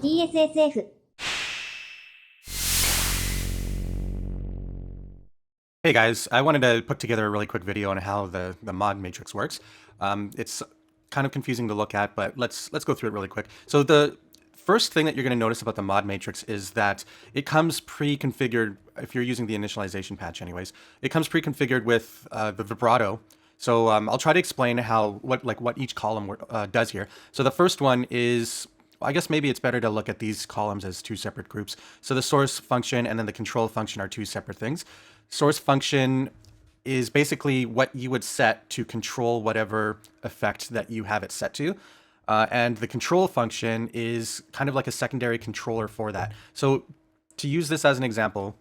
TSSF。 Hey guys, I wanted to put together a really quick video on how the mod matrix works. It's kind of confusing to look at, but let's go through it really quick. So the first thing that you're going to notice about the mod matrix is that it comes pre-configured, if you're using the initialization patch anyways, it comes pre-configured with the vibrato. So I'll try to explain what each column does here. So the first one is, I guess maybe it's better to look at these columns as two separate groups. So the source function and then the control function are two separate things. Source function is basically what you would set to control whatever effect that you have it set to. And the control function is kind of like a secondary controller for that. So to use this as an example,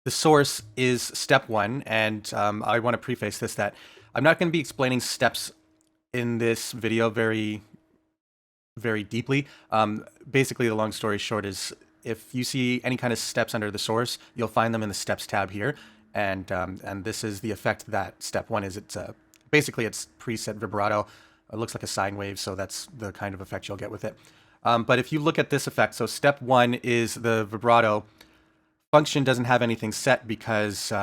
the source is step one, and I want to preface this that I'm not going to be explaining steps in this video very deeply. Basically, the long story short is if you see any kind of steps under the source, you'll find them in the steps tab here. And this is the effect that step one is. It's basically it's preset vibrato. It looks like a sine wave, so that's the kind of effect you'll get with it. But if you look at this effect, so step one is the vibrato. Function doesn't have anything set because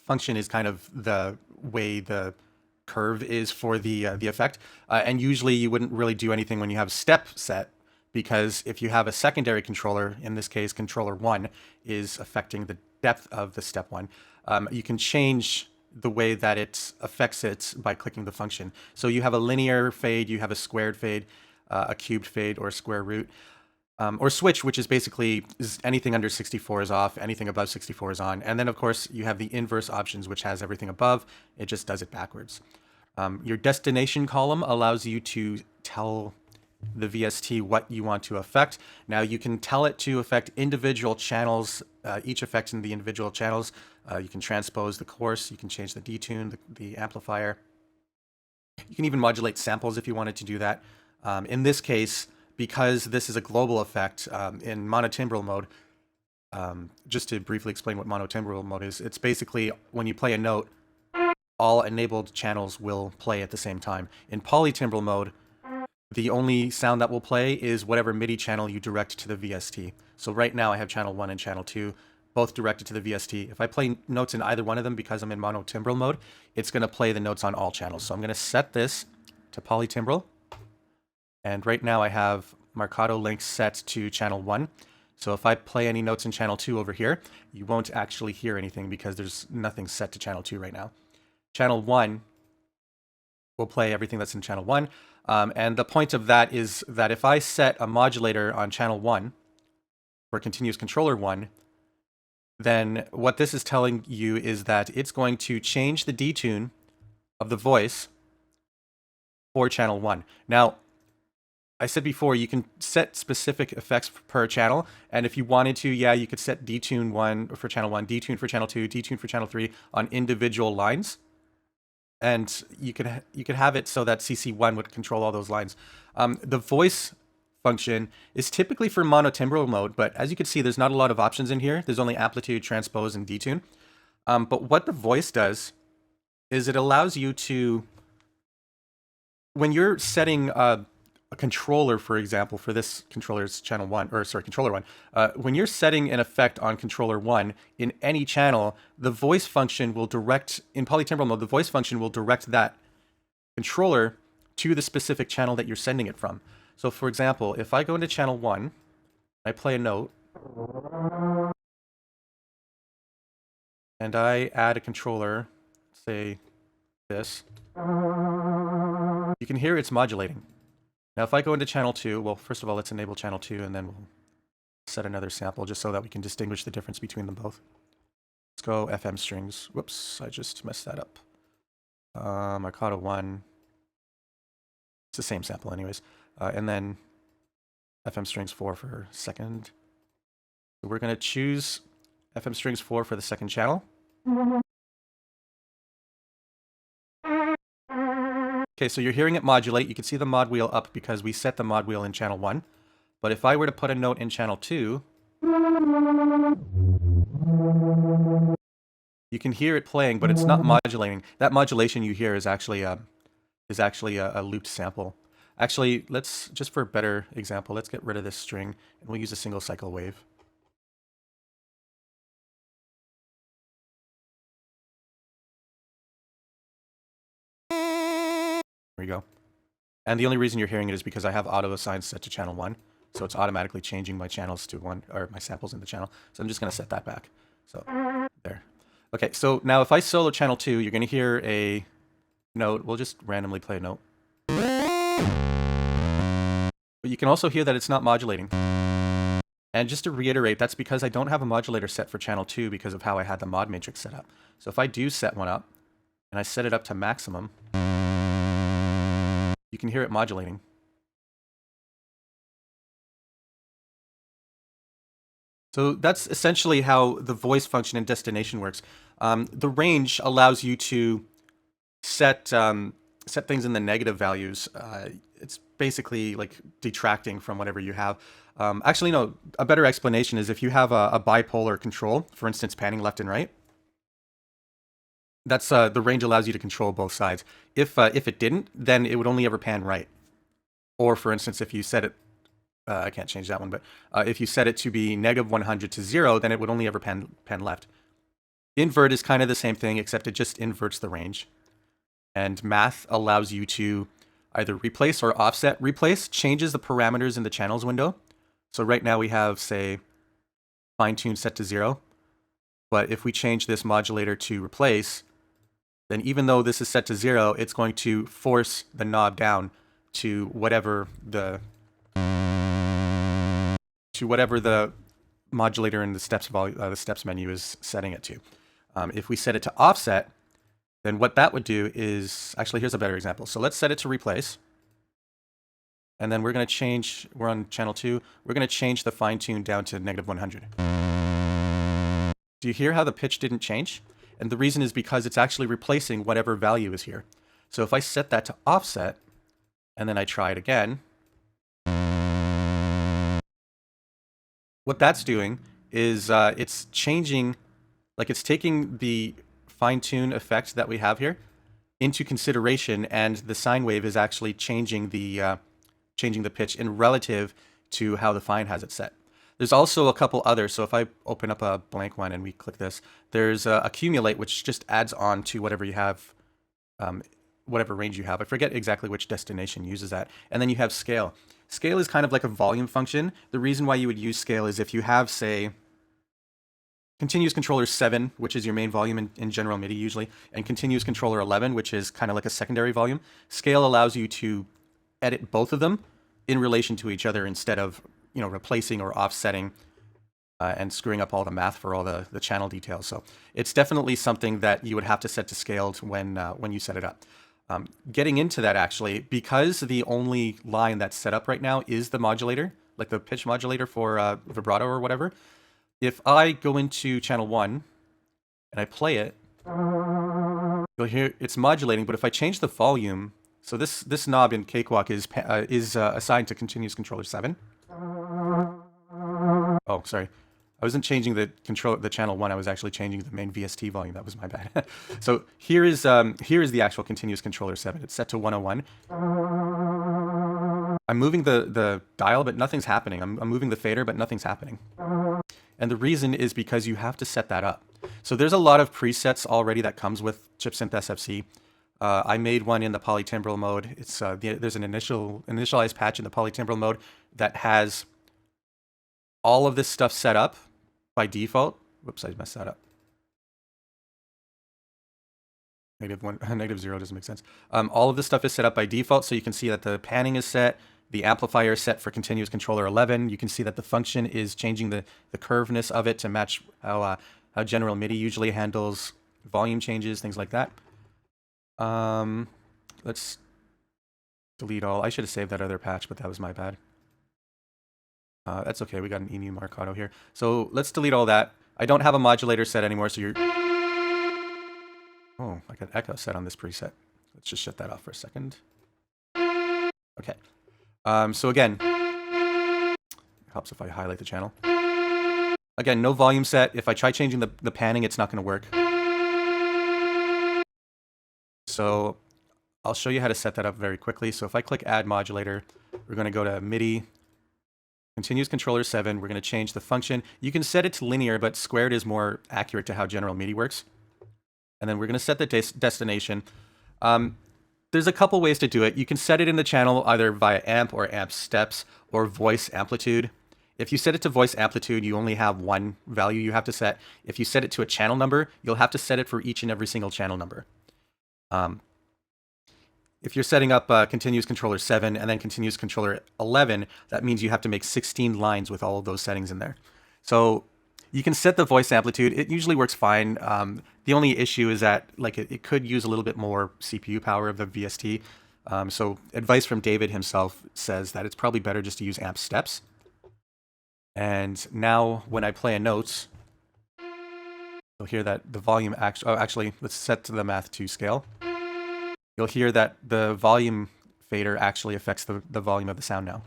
function is kind of the way the curve is for the effect. And usually you wouldn't really do anything when you have step set, because if you have a secondary controller, in this case, controller one is affecting the depth of the step one, you can change the way that it affects it by clicking the function. So you have a linear fade, you have a squared fade, a cubed fade, or a square root, or switch, which is basically anything under 64 is off, anything above 64 is on. And then, of course, you have the inverse options, which has everything above. It just does it backwards. Your destination column allows you to tell the VST what you want to affect. Now you can tell it to affect individual channels, each effect in the individual channels. You can transpose the course, you can change the detune, the amplifier. You can even modulate samples if you wanted to do that. In this case, because this is a global effect in monotimbral mode, just to briefly explain what monotimbral mode is, it's basically when you play a note, all enabled channels will play at the same time. In polytimbral mode, the only sound that will play is whatever MIDI channel you direct to the VST. So right now I have channel 1 and channel 2, both directed to the VST. If I play notes in either one of them because I'm in monotimbral mode, it's going to play the notes on all channels. So I'm going to set this to polytimbral. And right now I have Marcato link set to channel 1. So if I play any notes in channel 2 over here, you won't actually hear anything because there's nothing set to channel 2 right now. Channel 1 will play everything that's in channel 1. And the point of that is that if I set a modulator on channel 1 for continuous controller 1, then what this is telling you is that it's going to change the detune of the voice for channel 1. Now, I said before, you can set specific effects per channel, and if you wanted to, yeah, you could set detune 1 for channel 1, detune for channel 2, detune for channel 3 on individual lines. And you could have it so that CC1 would control all those lines. The voice function is typically for monotimbral mode, but as you can see, there's not a lot of options in here. There's only amplitude, transpose, and detune. But what the voice does is it allows you to, when you're setting a controller, for example, for this controller's channel 1, or sorry, controller 1, when you're setting an effect on controller 1 in any channel, the voice function will direct, in polytimbral mode, the voice function will direct that controller to the specific channel that you're sending it from. So for example, if I go into channel 1, I play a note, and I add a controller, say this, you can hear it's modulating. Now, if I go into channel 2, well, first of all, let's enable channel 2, and then we'll set another sample just so that we can distinguish the difference between them both. Let's go FM strings. Whoops, I just messed that up. Marcato 1. It's the same sample anyways. And then FM strings 4 for second. So we're going to choose FM strings 4 for the second channel. Okay, so you're hearing it modulate. You can see the mod wheel up because we set the mod wheel in channel 1. But if I were to put a note in channel 2, you can hear it playing, but it's not modulating. That modulation you hear is actually a looped sample. Actually, let's, just for a better example, let's get rid of this string and we'll use a single cycle wave. There we go. And the only reason you're hearing it is because I have auto assign set to channel 1. So it's automatically changing my channels to 1, or my samples in the channel. So I'm just going to set that back. So there. Okay, so now if I solo channel 2, you're going to hear a note. We'll just randomly play a note. But you can also hear that it's not modulating. And just to reiterate, that's because I don't have a modulator set for channel 2 because of how I had the mod matrix set up. So if I do set one up, and I set it up to maximum, you can hear it modulating. So that's essentially how the voice function in destination works. The range allows you to set things in the negative values. It's basically like detracting from whatever you have. Actually, no, a better explanation is if you have a bipolar control, for instance, panning left and right, that's the range allows you to control both sides. If it didn't, then it would only ever pan right. Or for instance, if you set it, I can't change that one, but if you set it to be negative 100 to 0, then it would only ever pan left. Invert is kind of the same thing, except it just inverts the range. And math allows you to either replace or offset. Replace changes the parameters in the channels window. So right now we have, say, fine tune set to 0. But if we change this modulator to replace, then even though this is set to 0, it's going to force the knob down to whatever the modulator in the steps menu is setting it to. If we set it to offset, then what that would do is, actually here's a better example. So let's set it to replace. And then we're going to change, we're on channel 2, we're going to change the fine tune down to negative 100. Do you hear how the pitch didn't change? And the reason is because it's actually replacing whatever value is here. So if I set that to offset, and then I try it again, what that's doing is it's changing, like it's taking the fine-tune effect that we have here into consideration, and the sine wave is actually changing the pitch in relative to how the fine has it set. There's also a couple others. So if I open up a blank one and we click this, there's accumulate, which just adds on to whatever you have, whatever range you have. I forget exactly which destination uses that. And then you have scale. Scale is kind of like a volume function. The reason why you would use scale is if you have, say, continuous controller 7, which is your main volume in general MIDI usually, and continuous controller 11, which is kind of like a secondary volume. Scale allows you to edit both of them in relation to each other instead of, you know, replacing or offsetting and screwing up all the math for all the channel details. So it's definitely something that you would have to set to scaled when you set it up. Getting into that, actually, because the only line that's set up right now is the modulator, like the pitch modulator for vibrato or whatever. If I go into channel 1 and I play it, you'll hear it's modulating. But if I change the volume, so this knob in Cakewalk is assigned to continuous controller 7. Oh, sorry. I wasn't changing the channel 1. I was actually changing the main VST volume. That was my bad. So here is the actual continuous controller 7. It's set to 101. I'm moving the dial, but nothing's happening. I'm moving the fader, but nothing's happening. And the reason is because you have to set that up. So there's a lot of presets already that comes with chipsynth SFC. I made one in the polytimbral mode. It's there's an initialized patch in the polytimbral mode that has all of this stuff set up by default. Whoops, I messed that up. Negative 0 doesn't make sense. All of this stuff is set up by default, so you can see that the panning is set, the amplifier is set for continuous controller 11. You can see that the function is changing the curveness of it to match how general MIDI usually handles volume changes, things like that. Let's delete all. I should have saved that other patch, but that was my bad. That's okay, we got an emu marcato here. So let's delete all that. I don't have a modulator set anymore, so you're... Oh, I got echo set on this preset. Let's just shut that off for a second. Okay. So again, it helps if I highlight the channel. Again, no volume set. If I try changing the panning, it's not going to work. So I'll show you how to set that up very quickly. So if I click Add Modulator, we're going to go to MIDI, Continuous Controller 7. We're going to change the function. You can set it to linear, but squared is more accurate to how general MIDI works. And then we're going to set the destination. There's a couple ways to do it. You can set it in the channel either via amp or amp steps or voice amplitude. If you set it to voice amplitude, you only have one value you have to set. If you set it to a channel number, you'll have to set it for each and every single channel number. If you're setting up Continuous Controller 7 and then Continuous Controller 11, that means you have to make 16 lines with all of those settings in there. So you can set the voice amplitude. It usually works fine. The only issue is that it could use a little bit more CPU power of the VST. So advice from David himself says that it's probably better just to use amp steps. And now when I play a note, you'll hear that the volume actually, let's set to the Math 2 scale. You'll hear that the volume fader actually affects the volume of the sound now.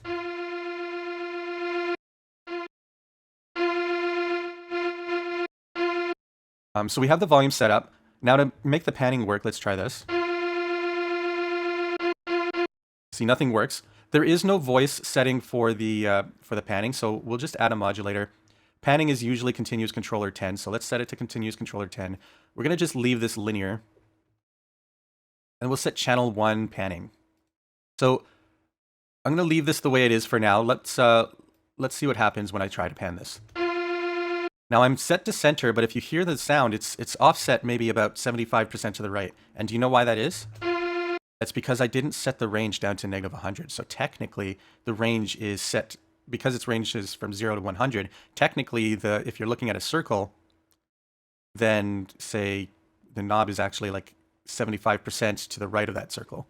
So we have the volume set up. Now to make the panning work, let's try this. See, nothing works. There is no voice setting for the panning, so we'll just add a modulator. Panning is usually Continuous Controller 10, so let's set it to Continuous Controller 10. We're going to just leave this linear. And we'll set channel 1 panning. So I'm going to leave this the way it is for now. Let's see what happens when I try to pan this. Now I'm set to center, but if you hear the sound, it's offset maybe about 75% to the right. And do you know why that is? That's because I didn't set the range down to -100. So technically, the range is set, because its range is from 0 to 100, technically, if you're looking at a circle, then say the knob is actually like 75% to the right of that circle.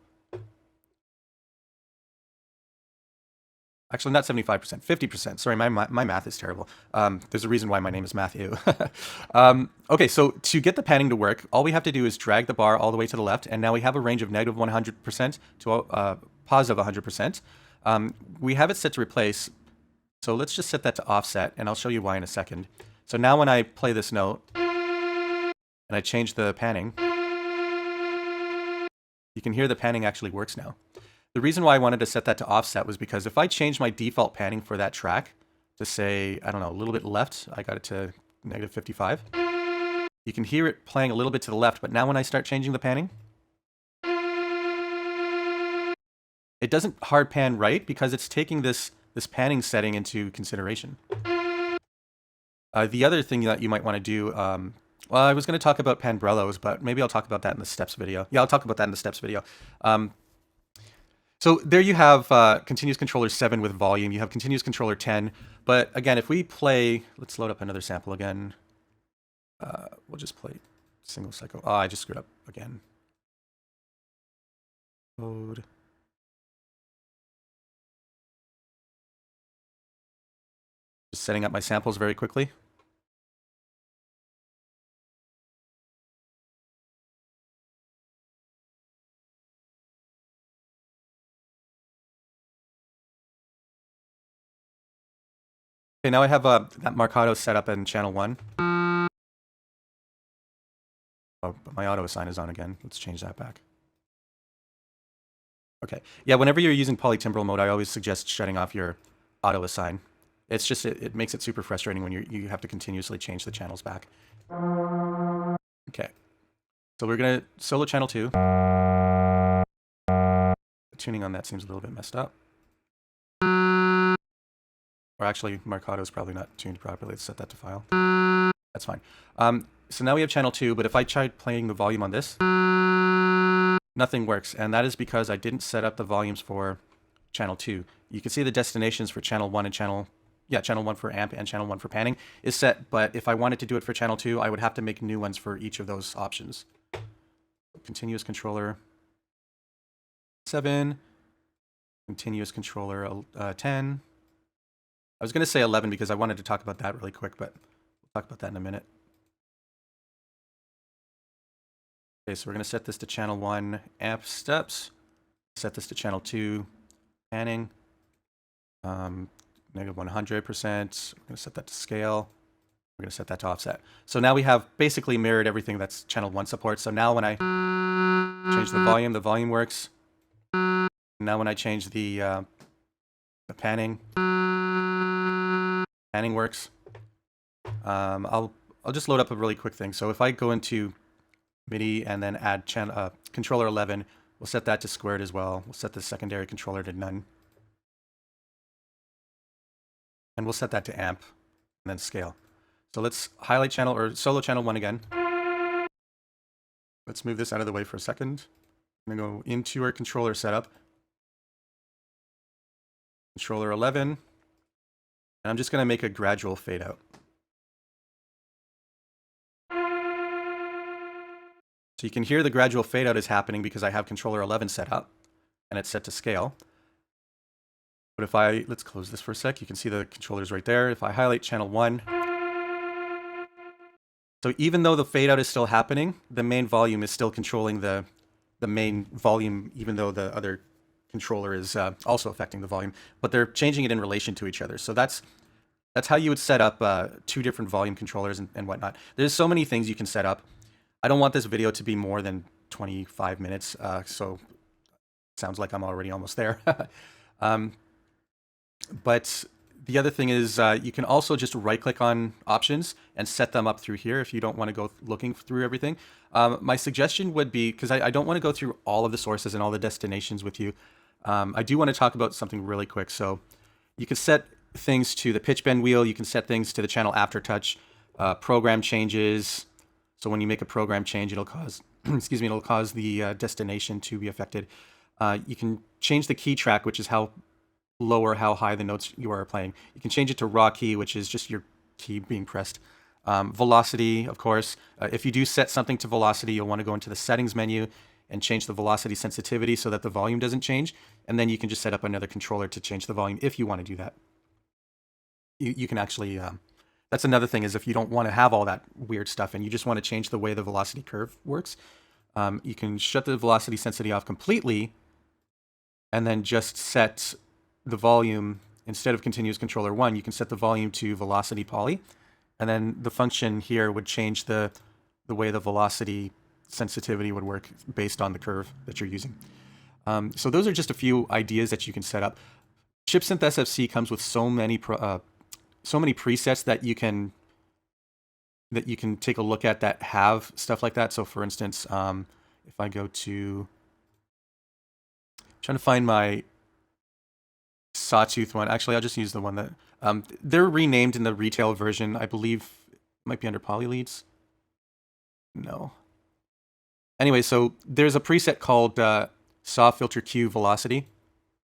Actually, not 75%, 50%. Sorry, my math is terrible. There's a reason why my name is Matthew. Okay, so to get the panning to work, all we have to do is drag the bar all the way to the left, and now we have a range of -100% to positive 100%. We have it set to replace, so let's just set that to offset, and I'll show you why in a second. So now when I play this note, and I change the panning, you can hear the panning actually works now. The reason why I wanted to set that to offset was because if I change my default panning for that track to say, I don't know, a little bit left, I got it to -55, you can hear it playing a little bit to the left, but now when I start changing the panning, it doesn't hard pan right because it's taking this panning setting into consideration. The other thing that you might want to do, well, I was going to talk about panbrellos, but maybe I'll talk about that in the steps video. Yeah, I'll talk about that in the steps video. So there you have Continuous Controller 7 with volume. You have Continuous Controller 10. But again, if we play, let's load up another sample again. We'll just play single cycle. Oh, I just screwed up again. Load. Just setting up my samples very quickly. Okay, now I have that Marcato set up in channel 1. Oh, but my auto assign is on again. Let's change that back. Okay. Yeah, whenever you're using polytimbral mode, I always suggest shutting off your auto assign. It's just, it makes it super frustrating when you have to continuously change the channels back. Okay. So we're going to solo channel 2. The tuning on that seems a little bit messed up. Or actually, Marcato is probably not tuned properly. Let's set that to file. That's fine. So now we have channel 2, but if I tried playing the volume on this, nothing works. And that is because I didn't set up the volumes for channel 2. You can see the destinations for channel 1 and channel 1 for amp and channel 1 for panning is set. But if I wanted to do it for channel 2, I would have to make new ones for each of those options. Continuous Controller 7, Continuous Controller 10. I was going to say 11 because I wanted to talk about that really quick, but we'll talk about that in a minute. Okay, so we're going to set this to channel 1 amp steps, set this to channel 2 panning, -100%. We're going to set that to scale. We're going to set that to offset. So now we have basically mirrored everything that's channel 1 support. So now when I change the volume works. Now when I change the panning works. I'll just load up a really quick thing. So if I go into MIDI and then add controller 11, we'll set that to squared as well. We'll set the secondary controller to none. And we'll set that to amp and then scale. So let's highlight channel or solo channel 1 again. Let's move this out of the way for a second. I'm going to go into our controller setup. Controller 11. And I'm just going to make a gradual fade out. So you can hear the gradual fade out is happening because I have controller 11 set up and it's set to scale. But if let's close this for a sec, you can see the controllers right there. If I highlight channel 1, so even though the fade out is still happening, the main volume is still controlling the main volume, even though the other controller is also affecting the volume, but they're changing it in relation to each other. So that's how you would set up 2 different volume controllers and whatnot. There's so many things you can set up. I don't want this video to be more than 25 minutes, so it sounds like I'm already almost there. But the other thing is you can also just right-click on options and set them up through here if you don't want to go looking through everything. My suggestion would be, because I don't want to go through all of the sources and all the destinations with you, I do want to talk about something really quick. So you can set things to the pitch bend wheel, you can set things to the channel aftertouch, program changes. So when you make a program change, it'll cause, excuse me, it'll cause the destination to be affected. You can change the key track, which is how low or how high the notes you are playing. You can change it to raw key, which is just your key being pressed. Velocity, of course. If you do set something to velocity, you'll want to go into the settings menu and change the velocity sensitivity so that the volume doesn't change. And then you can just set up another controller to change the volume if you want to do that. You can actually... that's another thing, is if you don't want to have all that weird stuff and you just want to change the way the velocity curve works, you can shut the velocity sensitivity off completely and then just set the volume, instead of continuous controller 1, you can set the volume to velocity poly. And then the function here would change the way the velocity sensitivity would work based on the curve that you're using. So those are just a few ideas that you can set up. Chipsynth SFC comes with so many presets that you can take a look at that have stuff like that. So for instance, if I go to, I'm trying to find my Sawtooth one. Actually, I'll just use the one that they're renamed in the retail version. I believe it might be under polyleads. No. Anyway, so there's a preset called Saw Filter Q Velocity.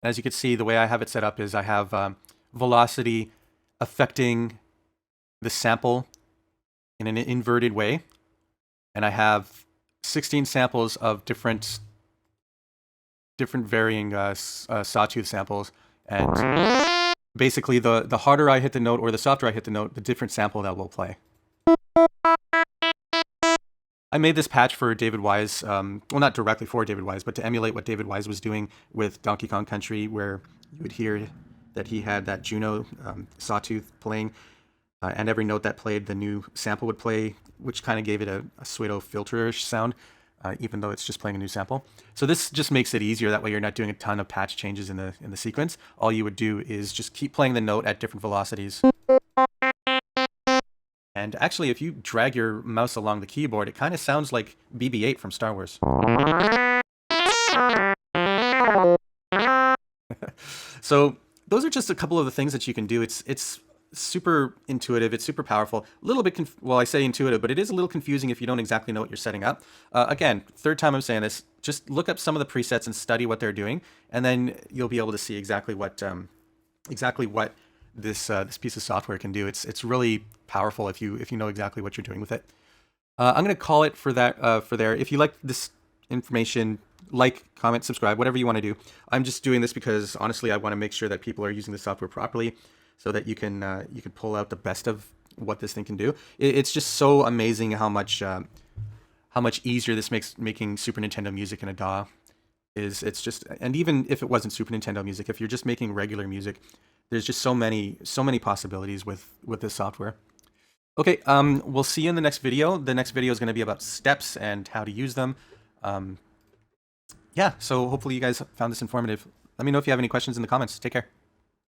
As you can see, the way I have it set up is I have velocity affecting the sample in an inverted way, and I have 16 samples of different varying sawtooth samples, and basically the harder I hit the note or the softer I hit the note, the different sample that will play. I made this patch for David Wise, well, not directly for David Wise, but to emulate what David Wise was doing with Donkey Kong Country, where you would hear that he had that Juno sawtooth playing, and every note that played, the new sample would play, which kind of gave it a pseudo filter-ish sound, even though it's just playing a new sample. So this just makes it easier. That way you're not doing a ton of patch changes in the sequence. All you would do is just keep playing the note at different velocities. And actually, if you drag your mouse along the keyboard, it kind of sounds like BB-8 from Star Wars. So those are just a couple of the things that you can do. It's super intuitive. It's super powerful. A little bit, well, I say intuitive, but it is a little confusing if you don't exactly know what you're setting up. Again, third time I'm saying this, just look up some of the presets and study what they're doing, and then you'll be able to see exactly what this piece of software can do. It's really powerful if you know exactly what you're doing with it. I'm going to call it for that for there. If you like this information, like, comment, subscribe, whatever you want to do. I'm just doing this because honestly, I want to make sure that people are using the software properly, so that you can pull out the best of what this thing can do. It's just so amazing how much easier this makes making Super Nintendo music in a DAW is. It's just, and even if it wasn't Super Nintendo music, if you're just making regular music, there's just so many possibilities with this software. Okay, we'll see you in the next video. The next video is going to be about steps and how to use them. Yeah, so hopefully you guys found this informative. Let me know if you have any questions in the comments. Take care.